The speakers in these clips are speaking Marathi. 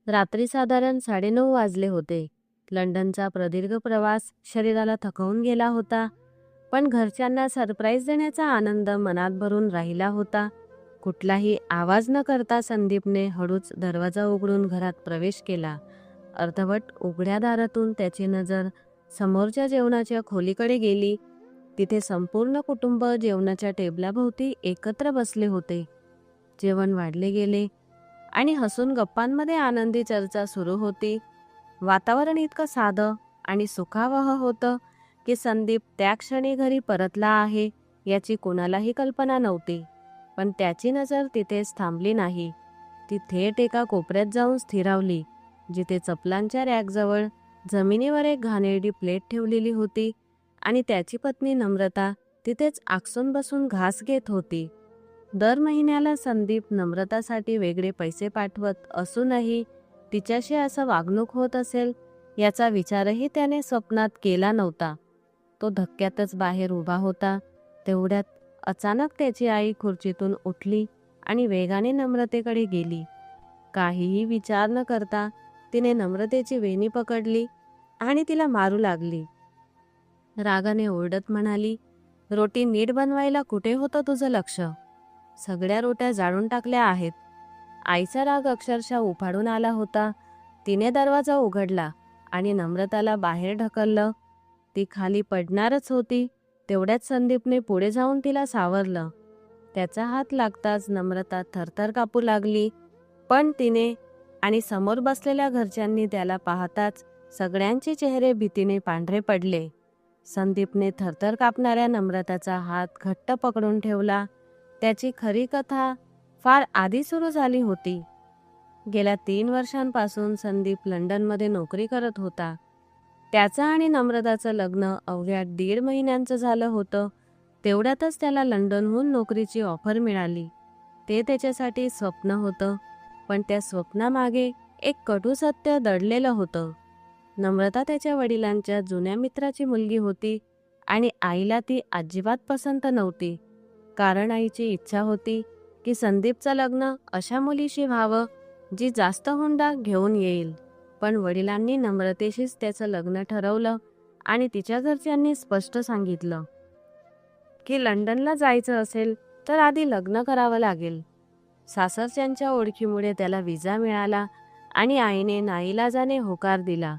रात्री साधारण 9:30 वाजले होते. लंडनचा प्रदीर्घ प्रवास शरीराला थकवून गेला होता, पण घरच्यांना सरप्राईज देण्याचा आनंद मनात भरून राहिला होता. कुठलाही आवाज न करता संदीपने हळूच दरवाजा उघडून घरात प्रवेश केला. अर्धवट उघड्या दारातून त्याची नजर समोरच्या जेवणाच्या खोलीकडे गेली. तिथे संपूर्ण कुटुंब जेवणाच्या टेबलाभोवती एकत्र बसले होते. जेवण वाढले गेले आणि हसून गप्पांमध्ये आनंदी चर्चा सुरू होती. वातावरण इतकं साधं आणि सुखावह होतं की संदीप त्या क्षणी घरी परतला आहे याची कोणालाही कल्पना नव्हती. पण त्याची नजर तिथेच थांबली नाही. ती थेट एका कोपऱ्यात जाऊन स्थिरावली, जिथे चपलांच्या रॅकजवळ जमिनीवर एक घाणेरडी प्लेट ठेवलेली होती आणि त्याची पत्नी नम्रता तिथेच आकसून बसून घास घेत होती. दर महिन्याला संदीप नम्रतासाठी वेगळे पैसे पाठवत असूनही तिच्याशी असं वागणूक होत असेल याचा विचारही त्याने स्वप्नात केला नव्हता. तो धक्क्यातच बाहेर उभा होता. तेवढ्यात अचानक त्याची आई खुर्चीतून उठली आणि वेगाने नम्रतेकडे गेली. काहीही विचार न करता तिने नम्रतेची वेणी पकडली आणि तिला मारू लागली. रागाने ओरडत म्हणाली, "रोटी नीट बनवायला कुठे होतं तुझं लक्ष? सगळ्या रोट्या जाळून टाकल्या आहेत." आईचा राग अक्षरशः उफाळून आला होता. तिने दरवाजा उघडला आणि नम्रताला बाहेर ढकललं. ती खाली पडणारच होती. तेवढ्यात संदीपने पुढे जाऊन तिला सावरलं. त्याचा हात लागताच नम्रता थरथर कापू लागली. पण तिने आणि समोर बसलेल्या घरच्यांनी त्याला पाहताच सगळ्यांचे चेहरे भीतीने पांढरे पडले. संदीपने थरथर कापणाऱ्या नम्रताचा हात घट्ट पकडून ठेवला. त्याची खरी कथा फार आधी सुरू झाली होती. गेल्या 3 वर्षांपासून संदीप लंडनमध्ये नोकरी करत होता. त्याचं आणि नम्रताचं लग्न अवघ्या 1.5 महिन्यांचं झालं होतं. तेवढ्यातच त्याला लंडनहून नोकरीची ऑफर मिळाली. ते त्याच्यासाठी स्वप्न होतं, पण त्या स्वप्नामागे एक कटू सत्य दडलेलं होतं. नम्रता त्याच्या वडिलांच्या जुन्या मित्राची मुलगी होती आणि आईला ती अजिबात पसंत नव्हती. कारण आईची इच्छा होती की संदीपचं लग्न अशा मुलीशी व्हावं जी जास्त हुंडा घेऊन येईल. पण वडिलांनी नम्रतेशीच त्याचं लग्न ठरवलं आणि तिच्या घरच्यांनी स्पष्ट सांगितलं की लंडनला जायचं असेल तर आधी लग्न करावं लागेल. सासरच्यांच्या ओळखीमुळे त्याला विजा मिळाला आणि आईने नाईलाजाने होकार दिला.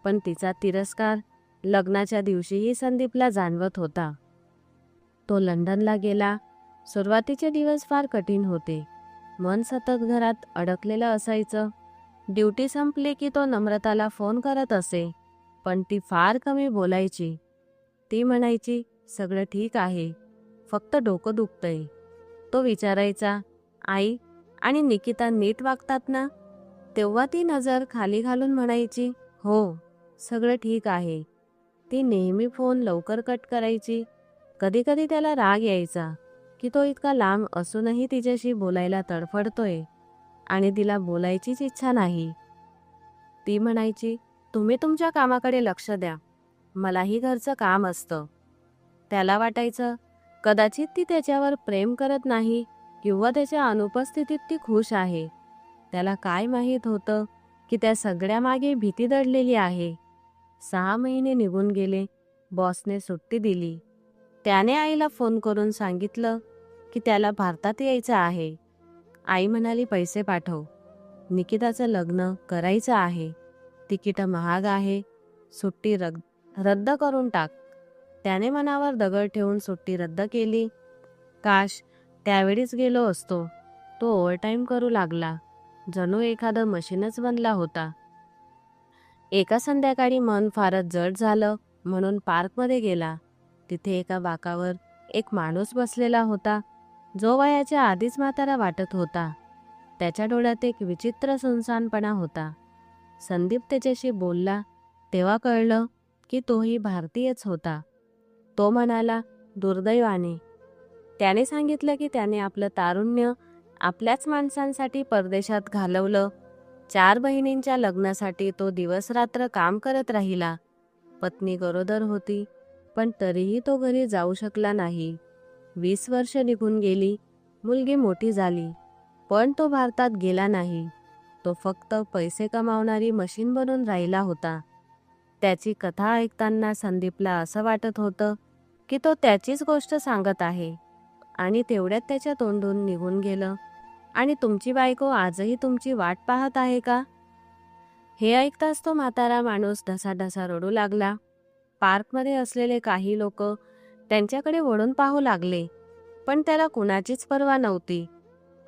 पण तिचा तिरस्कार लग्नाच्या दिवशीही संदीपला जाणवत होता. तो लंडनला गेला. सुरुवातीचे दिवस फार कठीण होते. मन सतत घरात अडकलेलं असायचं. ड्युटी संपली की तो नम्रताला फोन करत असे, पण ती फार कमी बोलायची. ती म्हणायची, "सगळं ठीक आहे, फक्त डोकं दुखतंय." तो विचारायचा, "आई आणि निकिता नीट वागतात ना?" तेव्हा ती नजर खाली घालून म्हणायची, "हो, सगळं ठीक आहे." ती नेहमी फोन लवकर कट करायची. कधीकधी त्याला राग यायचा की तो इतका लांब असूनही तिच्याशी बोलायला तडफडतोय आणि तिला बोलायचीच इच्छा नाही. ती म्हणायची, "तुम्ही तुमच्या कामाकडे लक्ष द्या, मलाही घरचं काम असतं." त्याला वाटायचं कदाचित ती त्याच्यावर प्रेम करत नाही किंवा त्याच्या अनुपस्थितीत ती खुश आहे. त्याला काय माहीत होतं की त्या सगळ्यामागे भीती दडलेली आहे. 6 महिने निघून गेले. बॉसने सुट्टी दिली. त्याने आईला फोन करून सांगितलं की त्याला भारतात यायचं आहे. आई म्हणाली, "पैसे पाठव. निकिताचं लग्न करायचं आहे. तिकीटं महाग आहे. सुट्टी रद्द करून टाक." त्याने मनावर दगड ठेवून सुट्टी रद्द केली. काश त्यावेळीच गेलो असतो. तो ओव्हरटाईम करू लागला. जणू एखादं मशीनच बनला होता. एका संध्याकाळी मन फारच जड झालं म्हणून पार्कमध्ये गेला. तिथे एका बाकावर एक माणूस बसलेला होता, जो वयाच्या आधीच म्हातारा वाटत होता. त्याच्या डोळ्यात एक विचित्र सुनसानपणा होता. संदीप त्याच्याशी बोलला तेव्हा कळलं की तोही भारतीयच होता. तो म्हणाला, "दुर्दैवाने." त्याने सांगितलं की त्याने आपलं तारुण्य आपल्याच माणसांसाठी परदेशात घालवलं. 4 बहिणींच्या लग्नासाठी तो दिवसरात्र काम करत राहिला. पत्नी गरोदर होती, पण तरीही तो घरी जाऊ शकला नाही. 20 वर्ष निघून गेली. मुलगी मोठी झाली, पण तो भारतात गेला नाही. तो फक्त पैसे कमावणारी मशीन बनून राहिला होता. त्याची कथा ऐकताना संदीपला असं वाटत होतं की तो त्याचीच गोष्ट सांगत आहे. आणि तेवढ्यात त्याच्या तोंडून निघून गेलं, आणि तुमची बायको आजही तुमची वाट पाहत आहे का? हे ऐकताच तो म्हातारा माणूस ढसाढसा रडू लागला. पार्कमध्ये असलेले काही लोक त्यांच्याकडे वळून पाहू लागले, पण त्याला कुणाचीच पर्वा नव्हती.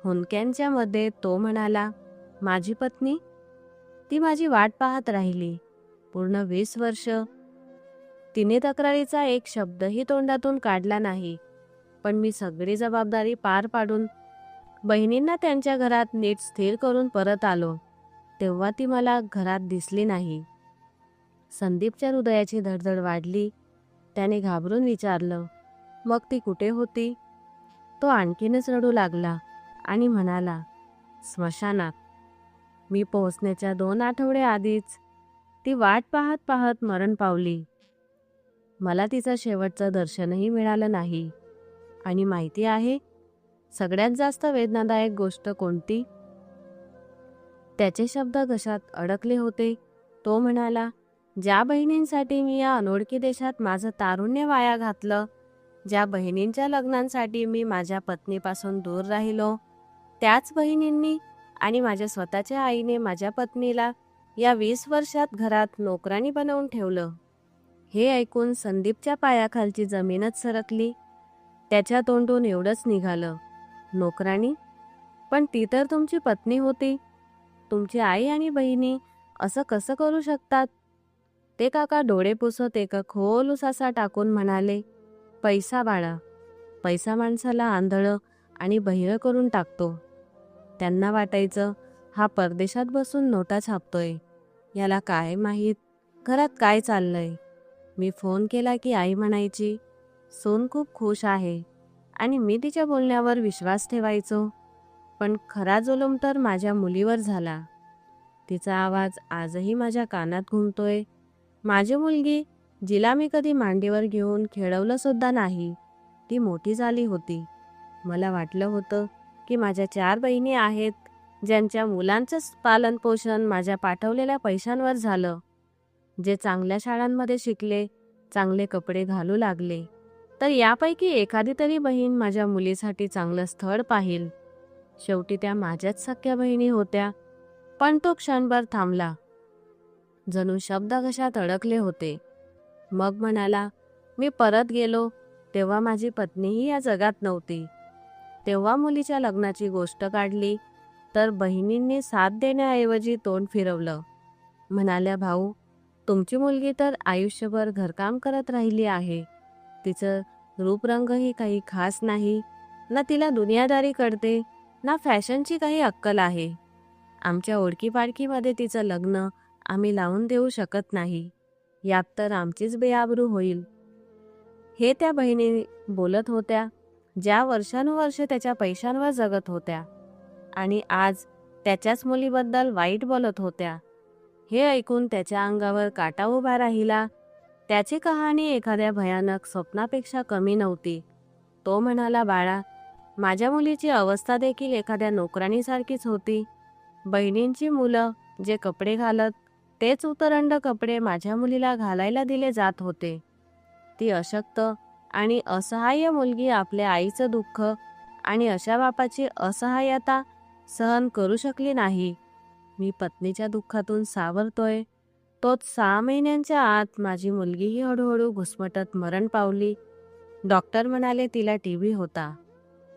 हुंदक्यांच्या मध्ये तो म्हणाला, माझी पत्नी, ती माझी वाट पाहत राहिली पूर्ण 20 वर्ष. तिने तक्रारीचा एक शब्दही तोंडातून काढला नाही. पण मी सगळी जबाबदारी पार पाडून बहिणींना त्यांच्या घरात नीट स्थिर करून परत आलो, तेव्हा ती मला घरात दिसली नाही. संदीपच्या हृदयाची धडधड वाढली. त्याने घाबरून विचारलं, मग ती कुठे होती? तो आणखीनच रडू लागला आणि म्हणाला, स्मशानात. मी पोहोचण्याच्या 2 आठवडे आधीच ती वाट पाहत पाहत मरण पावली. मला तिचं शेवटचं दर्शनही मिळालं नाही. आणि माहिती आहे सगळ्यात जास्त वेदनादायक गोष्ट कोणती? त्याचे शब्द घशात अडकले होते. तो म्हणाला, ज्या बहिणींसाठी मी या अनोळखी देशात माझं तारुण्य वाया घातलं, ज्या बहिणींच्या लग्नांसाठी मी माझ्या पत्नीपासून दूर राहिलो, त्याच बहिणींनी आणि माझ्या स्वतःच्या आईने माझ्या पत्नीला या 20 वर्षात घरात नोकरानी बनवून ठेवलं. हे ऐकून संदीपच्या पायाखालची जमीनच सरकली. त्याच्या तोंडून एवढंच निघालं, नोकरानी? पण ती तर तुमची पत्नी होती. तुमची आई आणि बहिणी असं कसं करू शकतात? ते काका डोळे पुसत एका खोल उसासा टाकून म्हणाले, पैसा बाळा, पैसा माणसाला आंधळं आणि बहिरं करून टाकतो. त्यांना वाटायचं हा परदेशात बसून नोटा छापतोय, याला काय माहीत घरात काय चाललंय. मी फोन केला की आई म्हणायची, सून खूप खुश आहे, आणि मी तिच्या बोलण्यावर विश्वास ठेवायचो. पण खरा जुलूम तर माझ्या मुलीवर झाला. तिचा आवाज आजही माझ्या कानात घुमतोय. माझी मुलगी, जिला मी कधी मांडीवर घेऊन खेळवलं सुद्धा नाही, ती मोठी झाली होती. मला वाटलं होतं की माझ्या 4 बहिणी आहेत, ज्यांच्या मुलांचंच पालनपोषण माझ्या पाठवलेल्या पैशांवर झालं, जे चांगल्या शाळांमध्ये शिकले, चांगले कपडे घालू लागले, तर यापैकी एखादी तरी बहीण माझ्या मुलीसाठी चांगलं स्थळ पाहिल. शेवटी त्या माझ्याच सख्या बहिणी होत्या. पण तो क्षणभर थांबला, जणू शब्द घशात अडकले होते. मग म्हणाला, मी परत गेलो तेव्हा माझी पत्नीही या जगात नव्हती. तेव्हा मुलीच्या लग्नाची गोष्ट काढली तर बहिणींनी साथ देण्याऐवजी तोंड फिरवलं. म्हणाल्या, भाऊ, तुमची मुलगी तर आयुष्यभर घरकाम करत राहिली आहे. तिचं रूपरंगही काही खास नाही, ना तिला दुनियादारी कळते, ना फॅशनची काही अक्कल आहे. आमच्या ओळखीपाळखीमध्ये तिचं लग्न आम्ही लावून देऊ शकत नाही. यात तर आमचीच बेआबरू होईल. हे त्या बहिणी बोलत होत्या, ज्या वर्षानुवर्ष त्याच्या पैशांवर जगत होत्या आणि आज त्याच्याच मुलीबद्दल वाईट बोलत होत्या. हे ऐकून त्याच्या अंगावर काटा उभा राहिला. त्याची कहाणी एखाद्या भयानक स्वप्नापेक्षा कमी नव्हती. तो म्हणाला, बाळा, माझ्या मुलीची अवस्था देखील एखाद्या नोकरानीसारखीच होती. बहिणींची मुलं जे कपडे घालत, तेच उतरंड कपडे माझ्या मुलीला घालायला दिले जात होते. ती अशक्त आणि असहाय्य मुलगी आपल्या आईचं दुःख आणि अशा बापाची असहाय्यता सहन करू शकली नाही. मी पत्नीच्या दुःखातून सावरतोय, तोच 6 महिन्यांच्या आत माझी मुलगीही हळूहळू घुसमटत मरण पावली. डॉक्टर म्हणाले तिला टीबी होता.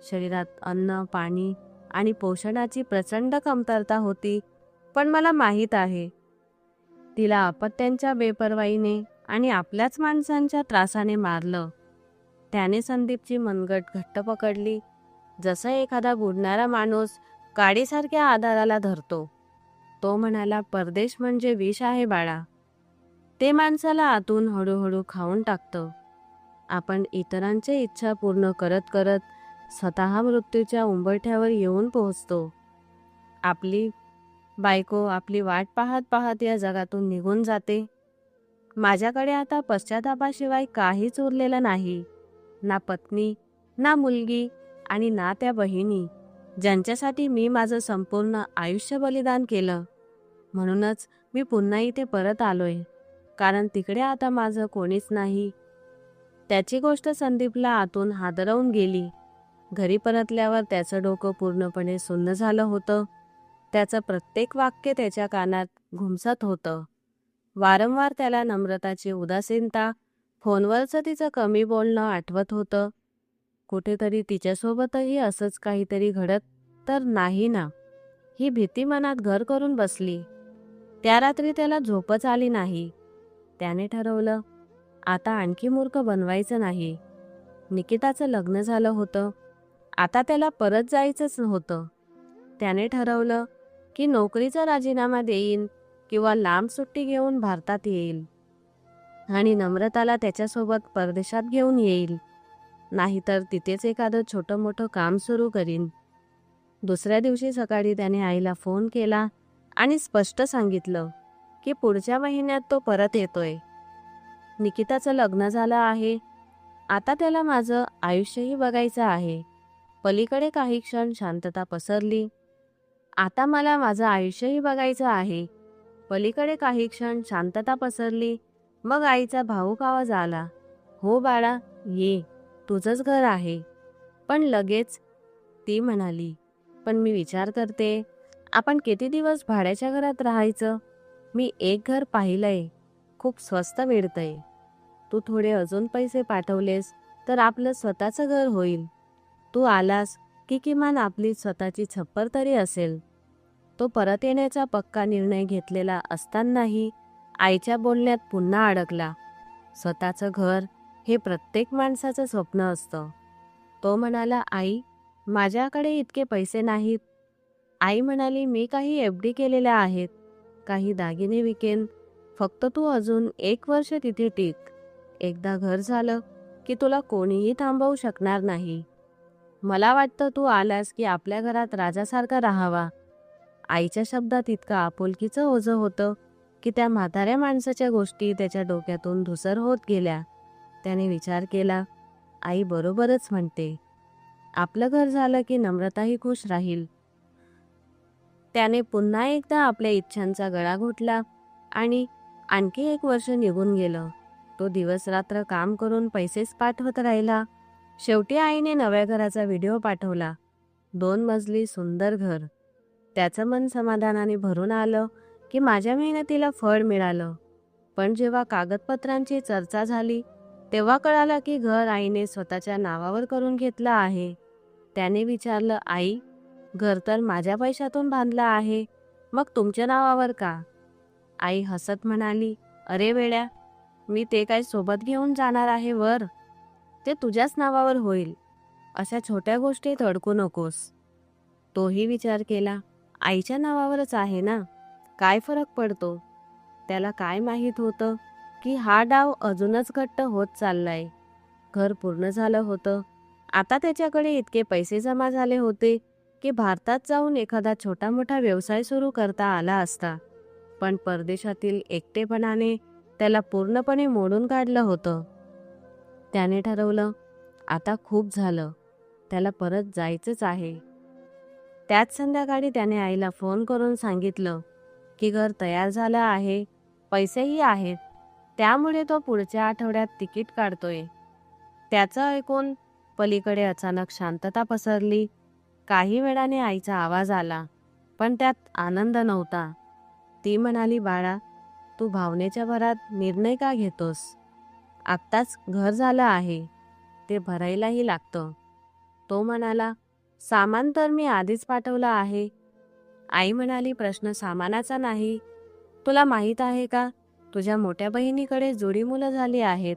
शरीरात अन्न, पाणी आणि पोषणाची प्रचंड कमतरता होती. पण मला माहीत आहे, तिला अपत्यांच्या बेपर्वाईने आणि आपल्याच माणसांच्या त्रासाने मारलं. त्याने संदीपची मनगट घट्ट पकडली, जसा एखादा बुडणारा माणूस काडीसारख्या आधाराला धरतो. तो म्हणाला, परदेश म्हणजे विष आहे बाळा. ते माणसाला आतून हळूहळू खाऊन टाकतं. आपण इतरांच्या इच्छा पूर्ण करत करत स्वतः मृत्यूच्या उंबरठ्यावर येऊन पोहोचतो. आपली बायको आपली वाट पाहत पाहत या जगातून निघून जाते. माझ्याकडे आता पश्चातापाशिवाय काहीच उरलेलं नाही. ना पत्नी, ना मुलगी आणि ना त्या बहिणी. ज्यांच्यासाठी मी माझं संपूर्ण आयुष्य बलिदान केलं. म्हणूनच मी पुन्हा इथे परत आलोय, कारण तिकडे आता माझं कोणीच नाही. त्याची गोष्ट संदीपला आतून हादरवून गेली. घरी परतल्यावर त्याचं डोकं पूर्णपणे सुन्न झालं होतं. त्याचं प्रत्येक वाक्य त्याच्या कानात घुमसत होतं. वारंवार त्याला नम्रताची उदासीनता, फोनवरचं तिचं कमी बोलणं आठवत होतं. कुठेतरी तिच्यासोबतही असंच काहीतरी घडत तर नाही ना, ही भीती मनात घर करून बसली. त्या रात्री त्याला झोपच आली नाही. त्याने ठरवलं, आता आणखी मूर्ख बनवायचं नाही. निकिताचं लग्न झालं होतं. आता त्याला परत जायचंच होतं. त्याने ठरवलं की नोकरीचा राजीनामा देईन किंवा लांब सुट्टी घेऊन भारतात येईल आणि नम्रताला त्याच्यासोबत परदेशात घेऊन येईल. नाहीतर तिथेच एखादं छोटं मोठं काम सुरू करीन. दुसऱ्या दिवशी सकाळी त्याने आईला फोन केला आणि स्पष्ट सांगितलं की पुढच्या महिन्यात तो परत येतोय. निकिताचं लग्न झालं आहे. आता त्याला माझं आयुष्यही बघायचं आहे. पलीकडे काही क्षण शांतता पसरली. आता मला माझं आयुष्यही बघायचं आहे. पलीकडे काही क्षण शांतता पसरली. मग आईचा भाऊक आवाज आला, हो बाळा, ये, तुझंच घर आहे. पण लगेच ती म्हणाली, पण मी विचार करते, आपण किती दिवस भाड्याच्या घरात राहायचं? मी एक घर पाहिलंय, खूप स्वस्त मिळतंय. तू थोडे अजून पैसे पाठवलेस तर आपलं स्वतःचं घर होईल. तू आलास की किमान आपली स्वतःची छप्पर तरी असेल. तो परत येण्याचा पक्का निर्णय घेतलेला असतानाही आईच्या बोलण्यात पुन्हा अडकला. स्वतःचं घर हे प्रत्येक माणसाचं स्वप्न असतं. तो म्हणाला, आई, माझ्याकडे इतके पैसे नाहीत. आई म्हणाली, मी काही FD केलेल्या आहेत, काही दागिने विकेन. फक्त तू अजून 1 वर्ष तिथे टिक. एकदा घर झालं की तुला कोणीही थांबवू शकणार नाही. मला वाटतं तू आलास की आपल्या घरात राजासारखा राहावा. आईच्या शब्दात इतकं आपुलकीचं ओझं होतं की त्या म्हाताऱ्या माणसाच्या गोष्टी त्याच्या डोक्यातून धुसर होत गेल्या. त्याने विचार केला, आई बरोबरच म्हणते. आपलं घर झालं की नम्रताही खुश राहील. त्याने पुन्हा एकदा आपल्या इच्छांचा गळा घोटला आणि आणखी 1 वर्ष निघून गेलं. तो दिवस रात्र काम करून पैसेच पाठवत राहिला. शेवटी आईने नव्या घराचा व्हिडिओ पाठवला. 2 मजली सुंदर घर. त्याचं मन समाधानाने भरून आलं की माझ्या मेहनतीला फळ मिळालं. पण जेव्हा कागदपत्रांची चर्चा झाली तेव्हा कळालं की घर आईने स्वतःच्या नावावर करून घेतलं आहे. त्याने विचारलं, आई, घर तर माझ्या पैशातून बांधलं आहे, मग तुमच्या नावावर का? आई हसत म्हणाली, अरे वेड्या, मी ते काय सोबत घेऊन जाणार आहे वर? ते तुझ्याच नावावर होईल. अशा छोट्या गोष्टीत अडकू नकोस. तोही विचार केला, आईच्या नावावरच आहे ना, काय फरक पडतो? त्याला काय माहीत होतं की हा डाव अजूनच घट्ट होत चाललाय. घर पूर्ण झालं होतं. आता त्याच्याकडे इतके पैसे जमा झाले होते की भारतात जाऊन एखादा छोटा मोठा व्यवसाय सुरू करता आला असता. पण परदेशातील एकटेपणाने त्याला पूर्णपणे मोडून काढलं होतं. त्याने ठरवलं, आता खूप झालं, त्याला परत जायचंच आहे. त्याच संध्याकाळी त्याने आईला फोन करून सांगितलं की घर तयार झालं आहे, पैसेही आहेत, त्यामुळे तो पुढच्या आठवड्यात तिकीट काढतोय. त्याचं ऐकून पलीकडे अचानक शांतता पसरली. काही वेळाने आईचा आवाज आला, पण त्यात आनंद नव्हता. ती म्हणाली, बाळा, तू भावनेच्या भरात निर्णय का घेतोस? आत्ताच घर झालं आहे, ते भरायलाही लागतं. तो म्हणाला, सामान तर मी आधीच पाठवलं आहे. आई म्हणाली, प्रश्न सामानाचा नाही. तुला माहीत आहे का, तुझ्या मोठ्या बहिणीकडे जोडी मुलं झाली आहेत.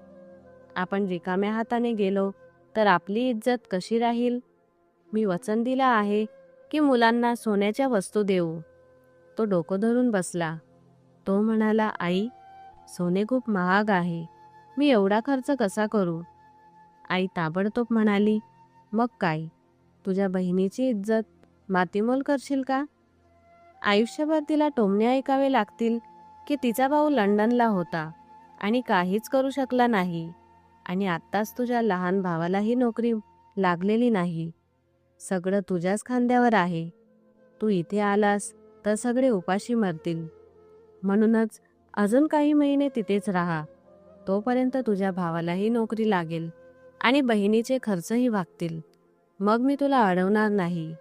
आपण रिकाम्या हाताने गेलो तर आपली इज्जत कशी राहील? मी वचन दिलं आहे की मुलांना सोन्याच्या वस्तू देऊ. तो डोकं धरून बसला. तो म्हणाला, आई, सोने खूप महाग आहे, मी एवढा खर्च कसा करू? आई ताबडतोब म्हणाली, मग काय, तुझ्या बहिणीची इज्जत मातीमोल करशील का? आयुष्यभर तिला टोमणे ऐकावे लागतील की तिचा भाऊ लंडनला होता आणि काहीच करू शकला नाही, आणि आत्ताच तुझ्या लहान भावालाही नोकरी लागलेली नाही. सगळं तुझ्याच खांद्यावर आहे. तू इथे आलास तर सगळे उपाशी मरतील. म्हणूनच अजून काही महिने तिथेच राहा. तोपर्यंत तुझ्या भावालाही नोकरी लागेल आणि बहिणीचे खर्चही भागतील. मग मी तुला अडवणार नाही.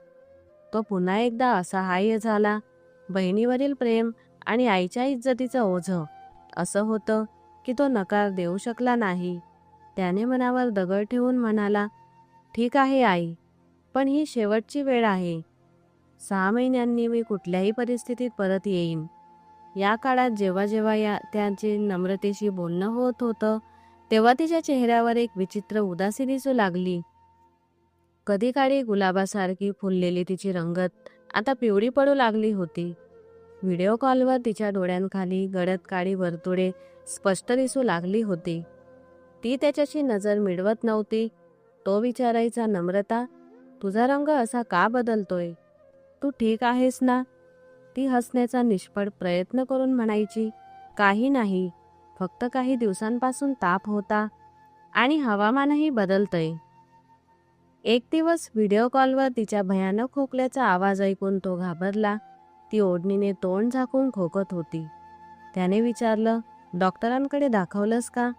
तो पुन्हा एकदा असहाय्य झाला. बहिणीवरील प्रेम आणि आईच्या इज्जतीचं ओझं असं होतं की तो नकार देऊ शकला नाही. त्याने मनावर दगड ठेवून म्हणाला, ठीक आहे आई, पण ही शेवटची वेळ आहे. 6 महिन्यांनी मी कुठल्याही परिस्थितीत परत येईन. या काळात जेव्हा जेव्हा त्यांचे नम्रतेशी बोलणं होत होतं तेव्हा तिच्या चेहऱ्यावर एक विचित्र उदासी दिसू लागली. कधी काळी गुलाबासारखी फुललेली तिची रंगत आता पिवळी पडू लागली होती. व्हिडिओ कॉलवर तिच्या डोळ्यांखाली गडद काळी वर्तुळे स्पष्ट दिसू लागली होती. ती त्याच्याशी नजर मिळवत नव्हती. तो विचारायचा, नम्रता, तुझा रंग असा का बदलतोय? तू ठीक आहेस ना? ती हसण्याचा निष्फळ प्रयत्न करून म्हणायची, काही नाही, फक्त काही दिवसांपासून ताप होता आणि हवामानही बदलतंय. एक दिवस व्हिडिओ कॉलवर तिच्या भयानक खोकल्याचा आवाज ऐकून तो घाबरला. ती ओढणीने तोंड झाकून खोकत होती. त्याने विचारलं, डॉक्टरांकडे दाखवलंस का?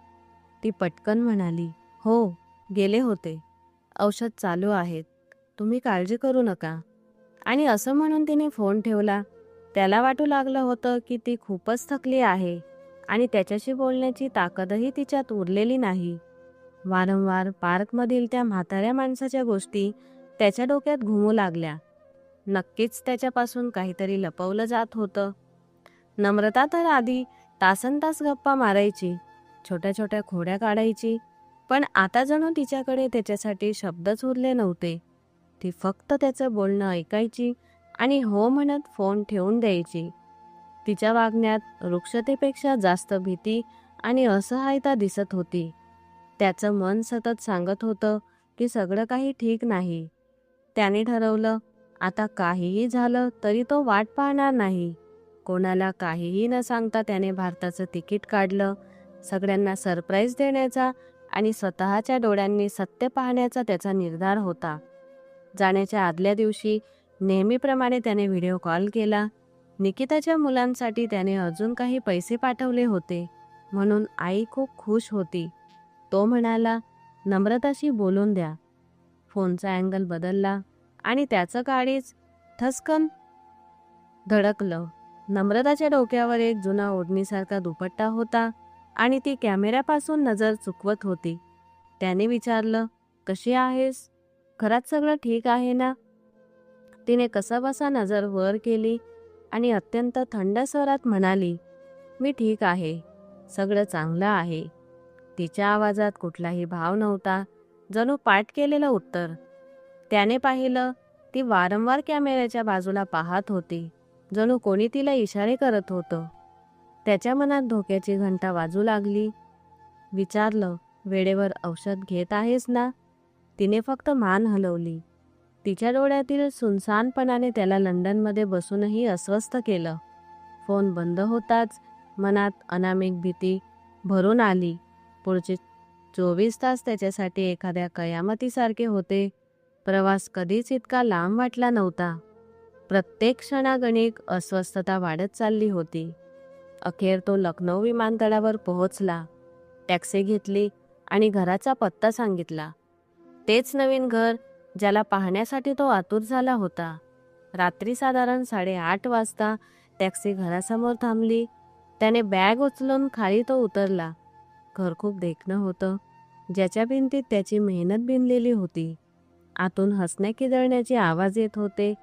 ती पटकन म्हणाली, हो, गेले होते. औषध चालू आहेत. तुम्ही काळजी करू नका. आणि असं म्हणून तिने फोन ठेवला. त्याला वाटू लागलं होतं की ती खूपच थकली आहे आणि त्याच्याशी बोलण्याची ताकदही तिच्यात उरलेली नाही. वारंवार पार्कमधील त्या म्हाताऱ्या माणसाच्या गोष्टी त्याच्या डोक्यात घुमू लागल्या. नक्कीच त्याच्यापासून काहीतरी लपवलं जात होतं. नम्रता तर आधी तासनतास गप्पा मारायची, छोट्या छोट्या खोड्या काढायची, पण आता जणू तिच्याकडे त्याच्यासाठी शब्दच उरले नव्हते. ती फक्त त्याचं बोलणं ऐकायची आणि हो म्हणत फोन ठेवून द्यायची. तिच्या वागण्यात रुक्षतेपेक्षा जास्त भीती आणि असहायता दिसत होती. त्याचं मन सतत सांगत होतं की सगळं काही ठीक नाही. त्याने ठरवलं, आता काहीही झालं तरी तो वाट पाहणार नाही. कोणाला काहीही न सांगता त्याने भारताचं तिकीट काढलं. सगळ्यांना सरप्राईज देण्याचा आणि स्वतःच्या डोळ्यांनी सत्य पाहण्याचा त्याचा निर्धार होता. जाण्याच्या आदल्या दिवशी नेहमीप्रमाणे त्याने व्हिडिओ कॉल केला. निकिताच्या मुलांसाठी त्याने अजून काही पैसे पाठवले होते, म्हणून आई खूप खुश होती. तो म्हणाला, नम्रताशी बोलून द्या. फोनचा अँगल बदलला आणि त्याचं काळीज ठसकन धडकलं. नम्रताच्या डोक्यावर एक जुना ओढणीसारखा दुपट्टा होता आणि ती कॅमेऱ्यापासून नजर चुकवत होती. त्याने विचारलं, कशी आहेस? खरंच सगळं ठीक आहे ना? तिने कसाबसा नजर वर केली आणि अत्यंत थंड स्वरात म्हणाली, मी ठीक आहे, सगळं चांगलं आहे. तिच्या आवाजात कुठलाही भाव नव्हता, जणू पाठ केलेलं उत्तर. त्याने पाहिलं, ती वारंवार कॅमेऱ्याच्या बाजूला पाहत होती, जणू कोणी तिला इशारे करत होतं. त्याच्या मनात धोक्याची घंटा वाजू लागली. विचारलं, वेळेवर औषध घेत आहेस ना? तिने फक्त मान हलवली. तिच्या डोळ्यातील सुनसानपणाने त्याला लंडनमध्ये बसूनही अस्वस्थ केलं. फोन बंद होताच मनात अनामिक भीती भरून आली. पुढचे 24 तास त्याच्यासाठी एखाद्या कयामतीसारखे होते. प्रवास कधीच इतका लांब वाटला नव्हता. प्रत्येक क्षणागणिक अस्वस्थता वाढत चालली होती. अखेर तो लखनौ विमानतळावर पोहोचला. टॅक्सी घेतली आणि घराचा पत्ता सांगितला. तेच नवीन घर ज्याला पाहण्यासाठी तो आतुर झाला होता. रात्री साधारण 8:30 वाजता टॅक्सी घरासमोर थांबली. त्याने बॅग उचलून खाली तो उतरला. घर खूप देखणं होतं, ज्याच्या भिंतीत त्याची मेहनत भिनलेली होती. आतून हसण्या किदळण्याचे आवाज येत होते.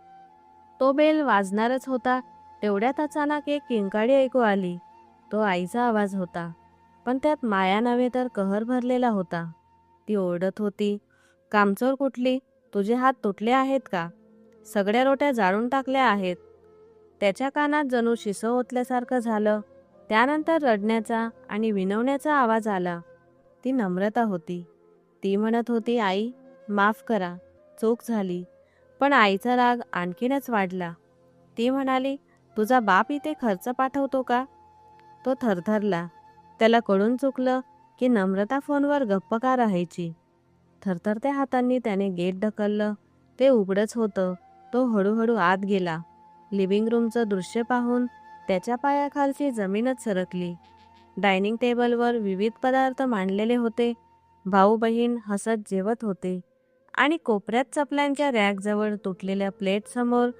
तो बेल वाजणारच होता तेवढ्यात अचानक एक किंकाळी ऐकू आली. तो आईचा आवाज होता, पण त्यात माया नव्हे तर कहर भरलेला होता. ती ओरडत होती, कामचोर कुठली, तुझे हात तुटले आहेत का? सगळ्या रोट्या जाळून टाकल्या आहेत. त्याच्या कानात जणू शिसं ओतल्यासारखं झालं. त्यानंतर रडण्याचा आणि विनवण्याचा आवाज आला. ती नम्रता होती. ती म्हणत होती, आई, माफ करा, चूक झाली. पण आईचा राग आणखीनच वाढला. ती म्हणाली, तुझा बाप इथे खर्च पाठवतो का? तो थरथरला. त्याला कळून चुकलं की नम्रता फोनवर गप्प का राहायची. थरथरत्या हातांनी त्याने गेट ढकललं. ते उघडच होतं. तो हळूहळू आत गेला. लिव्हिंग रूमचं दृश्य पाहून त्याच्या पायाखालची जमीनच सरकली. डायनिंग टेबलवर विविध पदार्थ मांडलेले होते. भाऊ बहीण हसत जेवत होते आणि कोपऱ्यात चपलांच्या रॅकजवळ तुटलेल्या प्लेटसमोर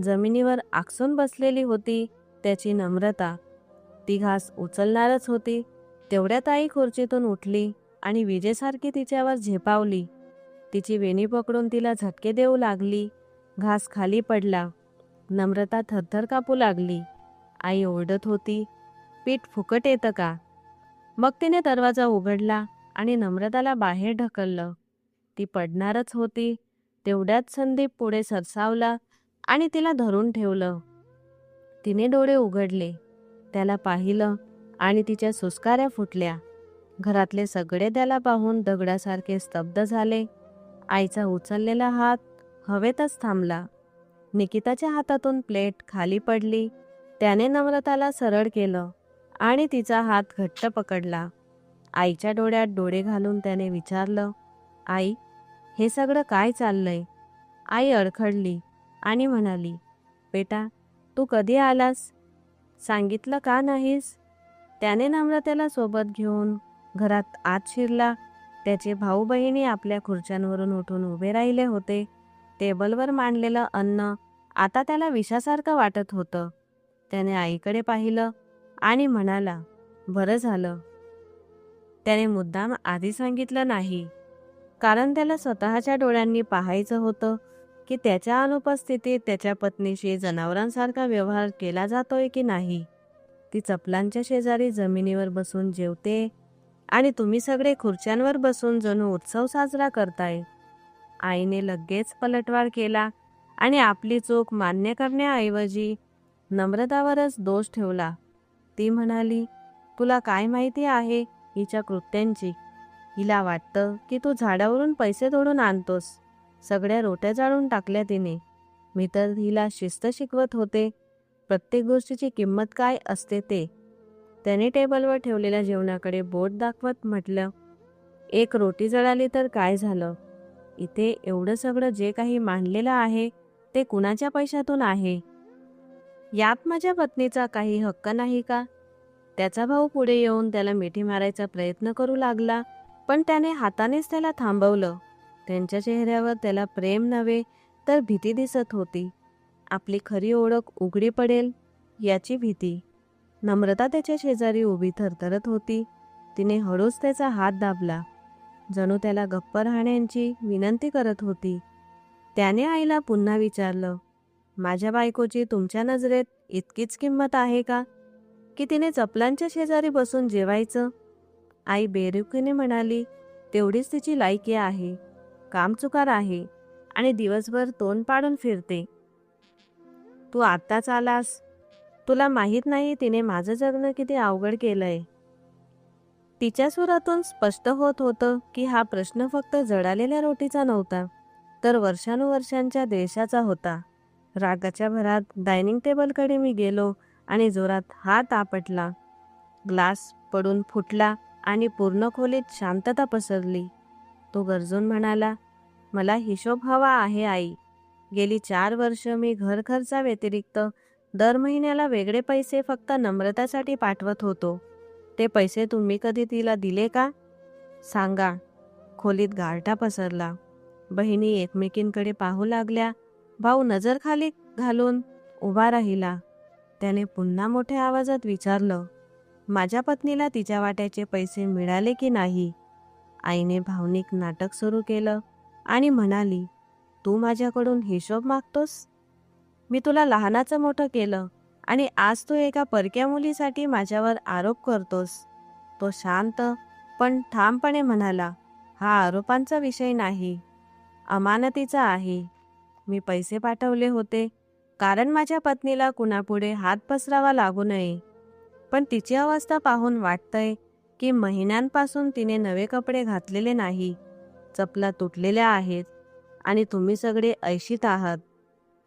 जमिनीवर आकसून बसलेली होती त्याची नम्रता. ती घास उचलणारच होती तेवढ्यात आई खुर्चीतून उठली आणि विजेसारखी तिच्यावर झेपावली. तिची वेणी पकडून तिला झटके देऊ लागली. घास खाली पडला. नम्रता थरथर कापू लागली. आई ओरडत होती, पीठ फुकट येतं का? मग तिने दरवाजा उघडला आणि नम्रताला बाहेर ढकललं. ती पडणारच होती तेवढ्यात संदीप पुढे सरसावला आणि तिला धरून ठेवलं. तिने डोळे उघडले. त्याला पाहिलं आणि तिच्या सुस्काऱ्या फुटल्या. घरातले सगळे त्याला पाहून दगडासारखे स्तब्ध झाले. आईचा उचललेला हात हवेतच थांबला. निकिताच्या हातातून प्लेट खाली पडली. त्याने नम्रताला सरळ केलं आणि तिचा हात घट्ट पकडला. आईच्या डोळ्यात डोळे घालून त्याने विचारलं, आई, हे सगळं काय चाललंय? आई अडखडली आणि म्हणाली, बेटा, तू कधी आलास? सांगितलं का नाहीस? त्याने नम्रतेला सोबत घेऊन घरात आत शिरला. त्याचे भाऊ बहिणी आपल्या खुर्च्यांवरून उठून उभे राहिले होते. टेबलवर मांडलेलं अन्न आता त्याला विषासारखं वाटत होतं. त्याने आईकडे पाहिलं आणि म्हणाला, बरं झालं. त्याने मुद्दाम आधी सांगितलं नाही, कारण त्याला स्वतःच्या डोळ्यांनी पाहायचं होतं की त्याच्या अनुपस्थितीत त्याच्या पत्नीशी जनावरांसारखा व्यवहार केला जातोय की नाही. ती चपलांच्या शेजारी जमिनीवर बसून जेवते आणि तुम्ही सगळे खुर्च्यांवर बसून जणू उत्सव साजरा करताय. आईने लगेच पलटवार केला आणि आपली चूक मान्य करण्याऐवजी नम्रतावरच दोष ठेवला. ती म्हणाली, तुला काय माहिती आहे हिच्या कृत्यांची? हिला वाटतं की तू झाडावरून पैसे तोडून आणतोस. सगळ्या रोट्या जाळून टाकल्या तिने. मी तर हिला शिस्त शिकवत होते, प्रत्येक गोष्टीची किंमत काय असते ते. त्याने टेबलवर ठेवलेल्या जेवणाकडे बोट दाखवत म्हटलं, एक रोटी जळाली तर काय झालं? इथे एवढं सगळं जे काही मांडलेलं आहे ते कुणाच्या पैशातून आहे? यात माझ्या पत्नीचा काही हक्क नाही का? त्याचा भाऊ पुढे येऊन त्याला मिठी मारायचा प्रयत्न करू लागला, पण त्याने हातानेच त्याला थांबवलं. त्यांच्या चेहऱ्यावर त्याला प्रेम नव्हे तर भीती दिसत होती. आपली खरी ओळख उघडी पडेल याची भीती. नम्रता त्याच्या शेजारी उभी थरथरत होती. तिने हळूच त्याचा हात दाबला, जणू त्याला गप्प राहण्याची विनंती करत होती. त्याने आईला पुन्हा विचारलं, माझ्या बायकोची तुमच्या नजरेत इतकीच किंमत आहे का की तिने चपलांच्या शेजारी बसून जेवायचं? आई बेरुखीने म्हणाली, तेवढीच तिची लायकी आहे. कामचुकार आहे आणि दिवसभर तोंड पाडून फिरते. तू आत्ताच आलास. तुला माहीत नाही तिने माझं जगणं किती अवघड केलंय. तिच्या सुरातून स्पष्ट होत होतं की हा प्रश्न फक्त जळालेल्या रोटीचा नव्हता, तर वर्षानुवर्षांच्या देशाचा होता. रागाच्या भरात डायनिंग टेबलकडे मी गेलो आणि जोरात हात आपटला. ग्लास पडून फुटला आणि पूर्ण खोलीत शांतता पसरली. तो गरजून म्हणाला, मला हिशोब हवा आहे आई. गेली 4 वर्ष मी घर खर्चाव्यतिरिक्त दर महिन्याला वेगळे पैसे फक्त नम्रतासाठी पाठवत होतो. ते पैसे तुम्ही कधी तिला दिले का? सांगा. खोलीत गारठा पसरला. बहिणी एकमेकींकडे पाहू लागल्या. भाऊ नजर खाली घालून उभा राहिला. त्याने पुन्हा मोठ्या आवाजात विचारलं, माझ्या पत्नीला तिच्या वाट्याचे पैसे मिळाले की नाही? आईने भावनिक नाटक सुरू केलं आणि म्हणाली, तू माझ्याकडून हिशोब मागतोस? मी तुला लहानाचं मोठं केलं आणि आज तू एका परक्या मुलीसाठी माझ्यावर आरोप करतोस. तो शांत पण ठामपणे म्हणाला, हा आरोपांचा विषय नाही, अमानतीचा आहे. मी पैसे पाठवले होते कारण माझ्या पत्नीला कुणापुढे हात पसरावा लागू नये. पण तिची अवस्था पाहून वाटतंय की महिन्यांपासून तिने नवे कपडे घातलेले नाही. चपला तुटलेल्या आहेत आणि तुम्ही सगळे ऐशीत आहात.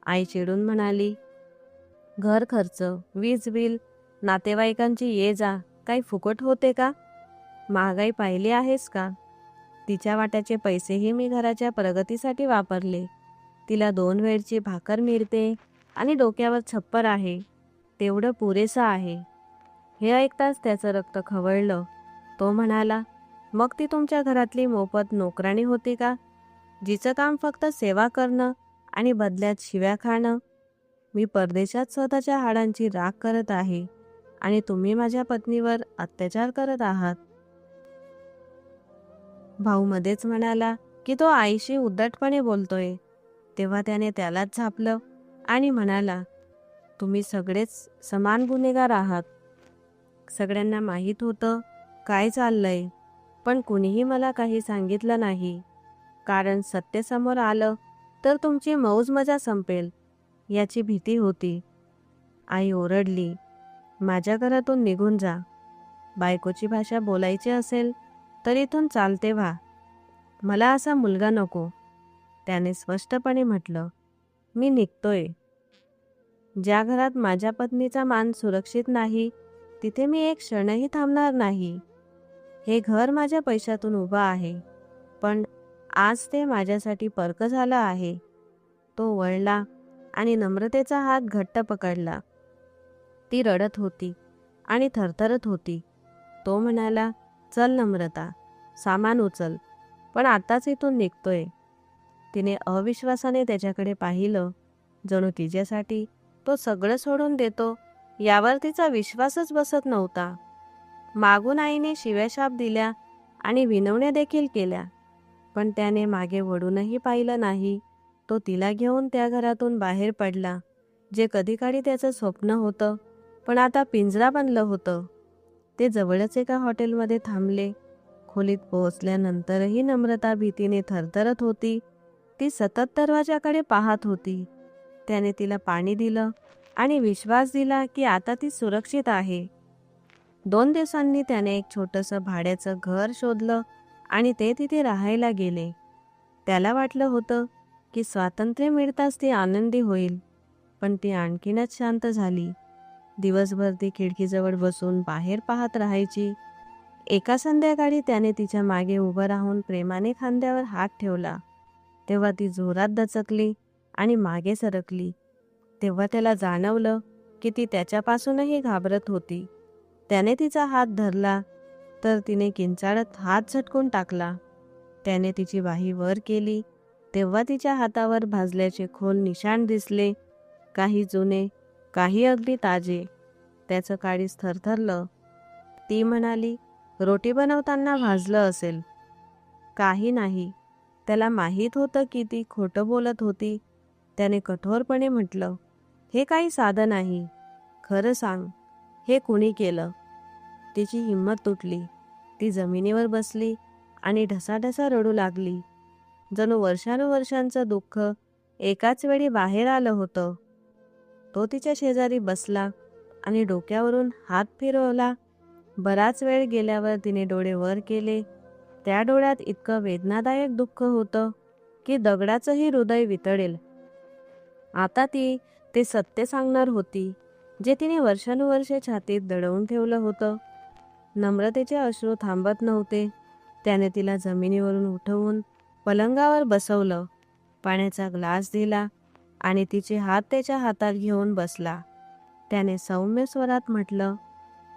आई चिडून म्हणाली, घर खर्च, वीज बिल, नातेवाईकांची ये जा काही फुकट होते का? महागाई पाहिली आहेस का? तिच्या वाट्याचे पैसेही मी घराच्या प्रगतीसाठी वापरले. तिला 2 वेळची भाकर मिळते आणि डोक्यावर छप्पर आहे, तेवढं पुरेसं आहे. हे ऐकताच त्याचं रक्त खवळलं. तो म्हणाला, मग ती तुमच्या घरातली मोफत नोकराणी होती का, जिचं काम फक्त सेवा करणं आणि बदल्यात शिव्या खाणं? मी परदेशात स्वतःच्या हाडांची राख करत आहे आणि तुम्ही माझ्या पत्नीवर अत्याचार करत आहात. भाऊ मध्येच म्हणाला की तो आईशी उद्धटपणे बोलतोय. तेव्हा त्याने त्यालाच झापलं आणि म्हणाला, तुम्ही सगळेच समान गुन्हेगार आहात. सगळ्यांना माहीत होतं काय चाललंय, पण कुणीही मला काही सांगितलं नाही, कारण सत्य समोर आलं तर तुमची मौज मजा संपेल याची भीती होती. आई ओरडली, माझ्या घरातून निघून जा. बायकोची भाषा बोलायची असेल तर इथून चालते व्हा. मला असा मुलगा नको. त्याने स्पष्टपणे म्हटलं, मी निघतोय. ज्या घरात माझ्या पत्नीचा मान सुरक्षित नाही तिथे मी एक क्षणही थांबणार नाही. हे घर माझ्या पैशातून उभं आहे, पण आज ते माझ्यासाठी पर्क झालं आहे. तो वळला आणि नम्रतेचा हात घट्ट पकडला. ती रडत होती आणि थरथरत होती. तो म्हणाला, चल नम्रता, सामान उचल, पण आताच इथून निघतोय. तिने अविश्वासाने त्याच्याकडे पाहिलं, जणू तिच्यासाठी तो सगळं सोडून देतो यावर तिचा विश्वासच बसत नव्हता. मागून आईने शिव्याशाप दिल्या आणि विनवण्या देखील केल्या, पण त्याने मागे वळूनही पाहिलं नाही. तो तिला घेऊन त्या घरातून बाहेर पडला, जे कधीकाळी त्याचं स्वप्न होतं, पण आता पिंजरा बनलं होतं. ते जवळच एका हॉटेलमध्ये थांबले. खोलीत पोहोचल्यानंतरही नम्रता भीतीने थरथरत होती. ती सतत दरवाजाकडे पाहत होती. त्याने तिला पाणी दिलं आणि विश्वास दिला की आता ती सुरक्षित आहे. 2 दिवसांनी त्याने एक छोटंसं भाड्याचं घर शोधलं आणि ते तिथे राहायला गेले. त्याला वाटलं होतं की स्वातंत्र्य मिळताच ती आनंदी होईल, पण ती आणखीनच शांत झाली. दिवसभर ती खिडकीजवळ बसून बाहेर पाहत राहायची. एका संध्याकाळी त्याने तिच्या मागे उभं राहून प्रेमाने खांद्यावर हात ठेवला. तेव्हा ती जोरात दचकली आणि मागे सरकली. तेव्हा त्याला जाणवलं की ती त्याच्यापासूनही घाबरत होती. त्याने तिचा हात धरला तर तिने किंचाळत हात झटकून टाकला. त्याने तिची बाही वर केली. तेव्हा तिच्या हातावर भाजल्याचे खोल निशाण दिसले, काही जुने, काही अगदी ताजे. त्याचं काळीज थरथरलं. ती म्हणाली, रोटी बनवताना भाजलं असेल. काही नाही. त्याला माहीत होतं की ती खोटं बोलत होती. त्याने कठोरपणे म्हटलं, हे काही साधं नाही. खरं सांग, हे कुणी केलं? तिची हिंमत तुटली. ती जमिनीवर बसली आणि ढसाढसा रडू लागली. जणू वर्षानुवर्षांचं दुःख एकाच वेळी बाहेर आलं होतं. तो तिच्या शेजारी बसला आणि डोक्यावरून हात फिरवला. बराच वेळ गेल्यावर तिने डोळे वर केले. त्या डोळ्यात इतकं वेदनादायक दुःख होतं की दगडाचंही हृदय वितळेल. आता ती ते सत्य सांगणार होती, जे तिने वर्षानुवर्षे छातीत दडवून ठेवलं होतं. नम्रतेचे अश्रू थांबत नव्हते. त्याने तिला जमिनीवरून उठवून पलंगावर बसवलं, पाण्याचा ग्लास दिला आणि तिचे हात त्याच्या हातात घेऊन बसला. त्याने सौम्य स्वरात म्हटलं,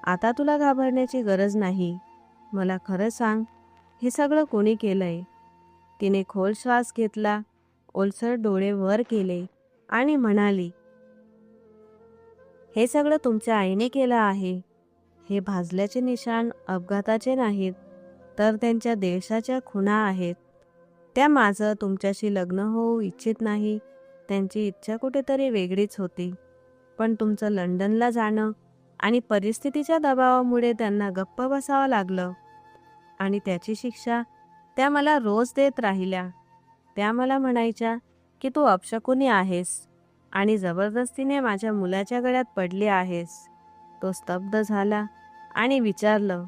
आता तुला घाबरण्याची गरज नाही. मला खरं सांग, हे सगळं कोणी केलंय? तिने खोल श्वास घेतला, ओलसर डोळे वर केले आणि म्हणाली, हे सगळं तुमच्या आईने केलं आहे. हे भाजल्याचे निशाण अपघाताचे नाहीत, तर त्यांच्या देशाच्या खुणा आहेत. त्या माझं तुमच्याशी लग्न होऊ इच्छित नाही. त्यांची इच्छा कुठेतरी वेगळीच होती, पण तुमचं लंडनला जाणं आणि परिस्थितीच्या दबावामुळे त्यांना गप्प बसावं लागलं. आणि त्याची शिक्षा त्या मला रोज देत राहिल्या. त्या मला म्हणायच्या की तू अपशकुनी आहेस आणि जबरदस्तीने माझ्या मुलाच्या गळ्यात पडली आहेस. तो स्तब्ध झाला आणि विचारलं,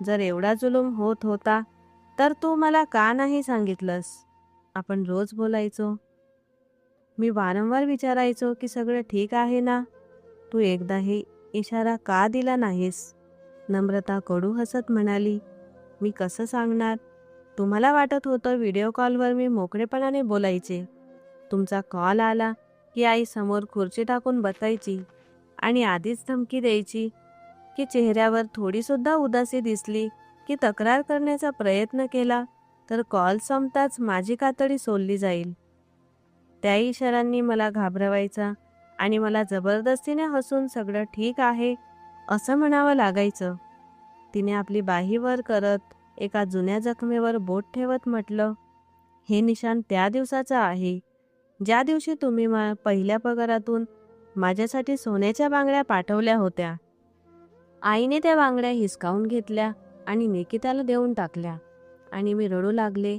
जर एवढा जुलूम होत होता तर तू मला का नाही सांगितलंस? आपण रोज बोलायचो. मी वारंवार विचारायचो की सगळं ठीक आहे ना? तू एकदाही इशारा का दिला नाहीस? नम्रता कडू हसत म्हणाली, मी कसं सांगणार? तुम्हाला वाटत होतं व्हिडिओ कॉलवर मी मोकळेपणाने बोलायचे, तुमचा कॉल आला की आई समोर खुर्ची टाकून बसायची आणि आधीच धमकी द्यायची की चेहऱ्यावर थोडीसुद्धा उदासी दिसली की तक्रार करण्याचा प्रयत्न केला तर कॉल संपताच माझी कातडी सोलली जाईल. त्या इशाऱ्यांनी मला घाबरवायचा आणि मला जबरदस्तीने हसून सगळं ठीक आहे असं म्हणावं लागायचं. तिने आपली बाही वर करत एका जुन्या जखमेवर बोट ठेवत म्हटलं, हे निशाण त्या दिवसाचं आहे ज्या दिवशी तुम्ही पहिल्या पगारातून माझ्यासाठी सोन्याच्या बांगड्या पाठवल्या होत्या. आईने त्या बांगड्या हिसकावून घेतल्या आणि निकिताला देऊन टाकल्या आणि मी रडू लागले.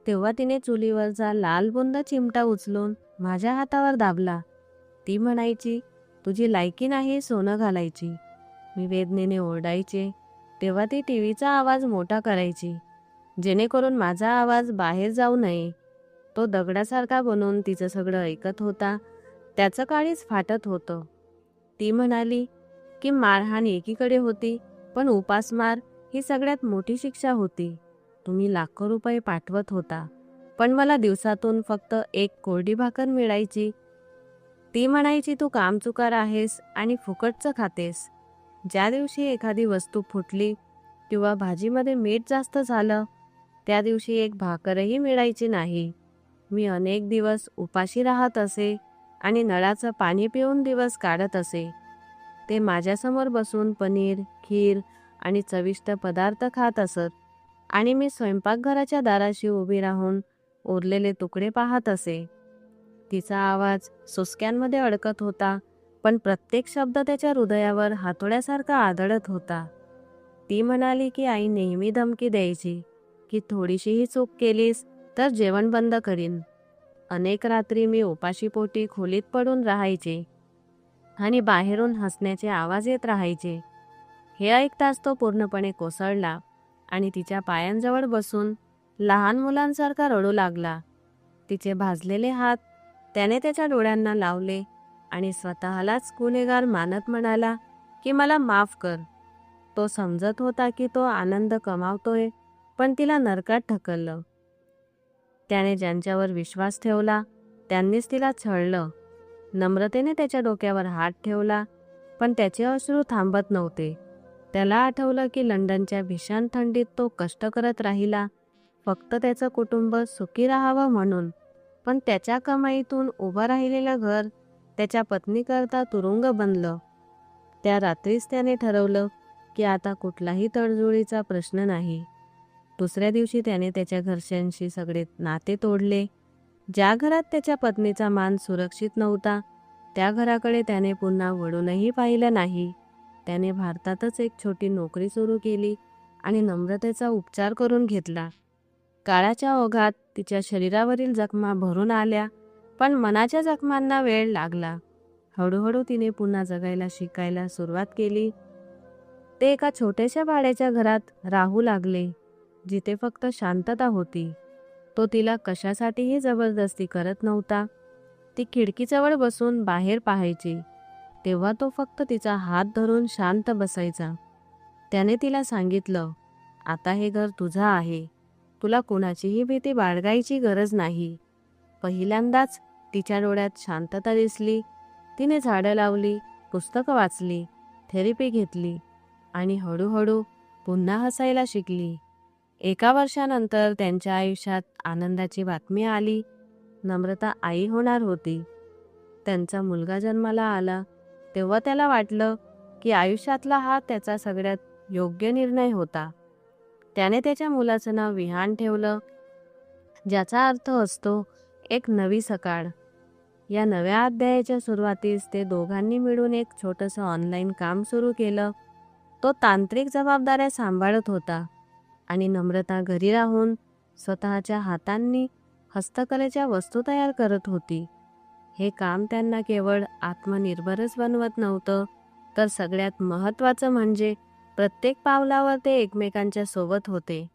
तेव्हा तिने चुलीवरचा लाल बुंद चिमटा उचलून माझ्या हातावर दाबला. ती म्हणायची, तुझी लायकी नाही सोनं घालायची. मी वेदनेने ओरडायचे. तेव्हा ती टीव्हीचा आवाज मोठा करायची जेणेकरून माझा आवाज बाहेर जाऊ नये. तो दगडासारखा बनून तिचं सगळं ऐकत होता. त्याचं काळीच फाटत होतं. ती म्हणाली की मारहाण एकीकडे होती पण उपासमार ही सगळ्यात मोठी शिक्षा होती. तुम्ही लाखो रुपये पाठवत होता पण मला दिवसातून फक्त एक कोरडी भाकर मिळायची. ती म्हणायची तू कामचुकार आहेस आणि फुकटचं खातेस. ज्या दिवशी एखादी वस्तू फुटली किंवा भाजीमध्ये मीठ जास्त झालं त्या दिवशी एक भाकरही मिळायची नाही. मी अनेक दिवस उपाशी राहत असे आणि नळाचं पाणी पिऊन दिवस काढत असे. ते माझ्यासमोर बसून पनीर, खीर आणि चविष्ट पदार्थ खात असत आणि मी स्वयंपाकघराच्या दाराशी उभी राहून उरलेले तुकडे पाहत असे. तिचा आवाज सुसक्यांमध्ये अडकत होता पण प्रत्येक शब्द त्याच्या हृदयावर हातोड्यासारखा आदळत होता. ती म्हणाली की आई नेहमी धमकी द्यायची की थोडीशीही चूक केलीस तर जेवण बंद करीन. अनेक रात्री मी उपाशीपोटी खोलीत पडून राहायचे आणि बाहेरून हसण्याचे आवाज येत राहायचे. हे ऐकताच तो पूर्णपणे कोसळला आणि तिच्या पायांजवळ बसून लहान मुलांसारखा रडू लागला. तिचे भाजलेले हात त्याने त्याच्या डोळ्यांना लावले आणि स्वतःलाच गुन्हेगार मानत म्हणाला की मला माफ कर. तो समजत होता की तो आनंद कमावतोय पण तिला नरकात ढकललं. त्याने ज्यांच्यावर विश्वास ठेवला त्यांनीच तिला छळलं. नम्रतेने त्याच्या डोक्यावर हात ठेवला पण त्याचे अश्रू थांबत नव्हते. त्याला आठवलं की लंडनच्या भीषण थंडीत तो कष्ट करत राहिला फक्त त्याचं कुटुंब सुखी राहावं म्हणून. पण त्याच्या कमाईतून उभं राहिलेलं घर त्याच्या पत्नीकरता तुरुंग बनलं. त्या रात्रीच त्याने ठरवलं की आता कुठलाही तडजोडीचा प्रश्न नाही. दुसऱ्या दिवशी त्याने त्याच्या घरच्यांशी सगळे नाते तोडले. ज्या घरात त्याच्या पत्नीचा मान सुरक्षित नव्हता त्या घराकडे त्याने पुन्हा वळूनही पाहिलं नाही. त्याने भारतातच एक छोटी नोकरी सुरू केली आणि नम्रतेचा उपचार करून घेतला. काळाच्या ओघात तिच्या शरीरावरील जखमा भरून आल्या पण मनाच्या जखमांना वेळ लागला. हळूहळू तिने पुन्हा जगायला शिकायला सुरुवात केली. ते एका छोट्याशा भाड्याच्या घरात राहू लागले जिथे फक्त शांतता होती. तो तिला कशासाठीही जबरदस्ती करत नव्हता. ती खिडकीजवळ बसून बाहेर पाहायची तेव्हा तो फक्त तिचा हात धरून शांत बसायचा. त्याने तिला सांगितलं, आता हे घर तुझं आहे. तुला कुणाचीही भीती बाळगायची गरज नाही. पहिल्यांदाच तिच्या डोळ्यात शांतता दिसली. तिने झाडं लावली, पुस्तकं वाचली, थेरपी घेतली आणि हळूहळू पुन्हा हसायला शिकली. 1 वर्षानंतर त्यांच्या आयुष्यात आनंदाची बातमी आली. नम्रता आई होणार होती. त्यांचा मुलगा जन्माला आला तेव्हा त्याला वाटलं की आयुष्यातला हा त्याचा सगळ्यात योग्य निर्णय होता. त्याने त्याच्या मुलाचं नाव विहान ठेवलं ज्याचा अर्थ असतो एक नवी सकाळ. या नव्या अध्यायाच्या सुरुवातीस ते दोघांनी मिळून एक छोटंसं ऑनलाईन काम सुरू केलं. तो तांत्रिक जबाबदाऱ्या सांभाळत होता आणि नम्रता घरी राहून स्वतःच्या हातांनी हस्तकलेच्या वस्तू तयार करत होती. हे काम त्यांना केवळ आत्मनिर्भरच बनवत नव्हतं तर सगळ्यात महत्त्वाचं म्हणजे प्रत्येक पावलावर ते एकमेकांच्या सोबत होते.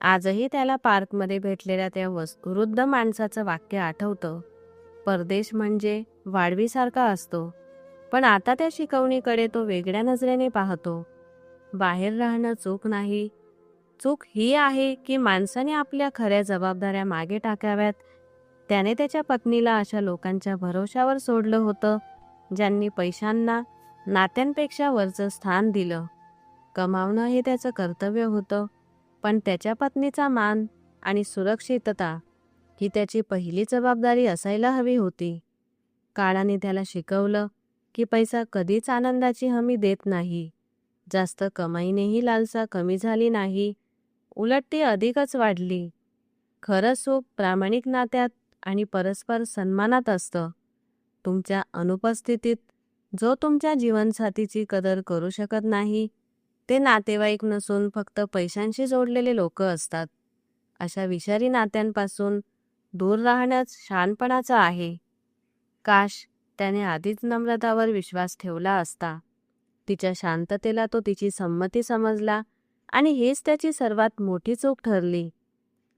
आजही त्याला पार्कमध्ये भेटलेल्या त्या वृद्ध माणसाचं वाक्य आठवतं, परदेश म्हणजे वाळवीसारखा असतो. पण आता त्या शिकवणीकडे तो वेगळ्या नजरेने पाहतो. बाहेर राहणं चूक नाही. चूक ही आहे की माणसाने आपल्या खऱ्या जबाबदाऱ्या मागे टाकाव्यात त्याने त्याच्या पत्नीला अशा लोकांच्या भरोशावर सोडलं होतं ज्यांनी पैशांना नात्यांपेक्षा वरचं स्थान दिलं. कमावणं हे त्याचं कर्तव्य होतं, पण त्याच्या पत्नीचा मान आणि सुरक्षितता ही त्याची पहिली जबाबदारी असायला हवी होती. काळाने त्याला शिकवलं की पैसा कधीच आनंदाची हमी देत नाही. जास्त कमाईनेही लालसा कमी झाली नाही, उलट ती अधिकच वाढली. खरं सुख प्रामाणिक नात्यात आणि परस्पर सन्मानात असतं. तुमच्या अनुपस्थितीत जो तुमच्या जीवनसाथीची कदर करू शकत नाही, ते नातेवाईक नसून फक्त पैशांशी जोडलेले लोक असतात. अशा विषारी नात्यांपासून दूर राहणंच शहाणपणाचं आहे. काश त्याने आधीच नम्रतावर विश्वास ठेवला असता. तिच्या शांततेला तो तिची संमती समजला आणि हेच त्याची सर्वात मोठी चूक ठरली.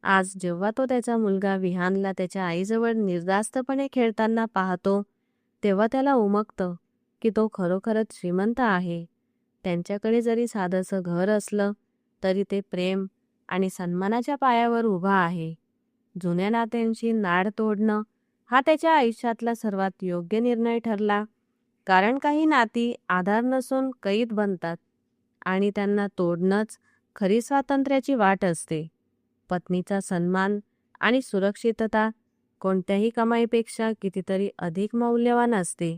आज जेव्हा तो त्याचा मुलगा विहानला त्याच्या आईजवळ निर्धास्तपणे खेळताना पाहतो, तेव्हा त्याला उमगतं की तो खरोखरच श्रीमंत आहे. त्यांच्याकडे जरी साधंसं घर असलं तरी ते प्रेम आणि सन्मानाच्या पायावर उभा आहे. जुन्या नात्यांशी नाळ तोडणं हा त्याच्या आयुष्यातला सर्वात योग्य निर्णय ठरला, कारण काही नाती आधार नसून कैद बनतात आणि त्यांना तोडणंच खरी स्वातंत्र्याची वाट असते. पत्नीचा सन्मान आणि सुरक्षितता कोणत्याही कमाईपेक्षा कितीतरी अधिक मौल्यवान असते.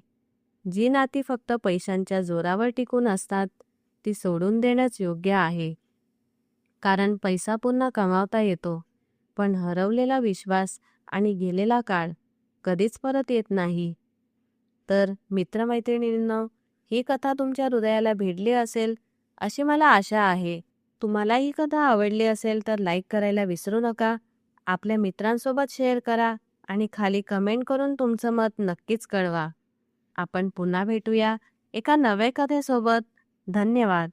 जी नाती फक्त पैशांच्या जोरावर टिकून असतात ती सोडून देणंच योग्य आहे, कारण पैसा पुन्हा कमावता येतो, पण हरवलेला विश्वास आणि गेलेला काळ कधीच परत येत नाही. तर मित्रमैत्रिणींनो, ही कथा तुमच्या हृदयाला भिडली असेल अशी मला आशा आहे. तुम्हाला ही कथा आवडली असेल तर लाईक करायला विसरू नका. आपल्या मित्रांसोबत शेअर करा आणि खाली कमेंट करून तुमचं मत नक्कीच कळवा. आपण पुन्हा भेटूया एका नव्या कथेसोबत. धन्यवाद.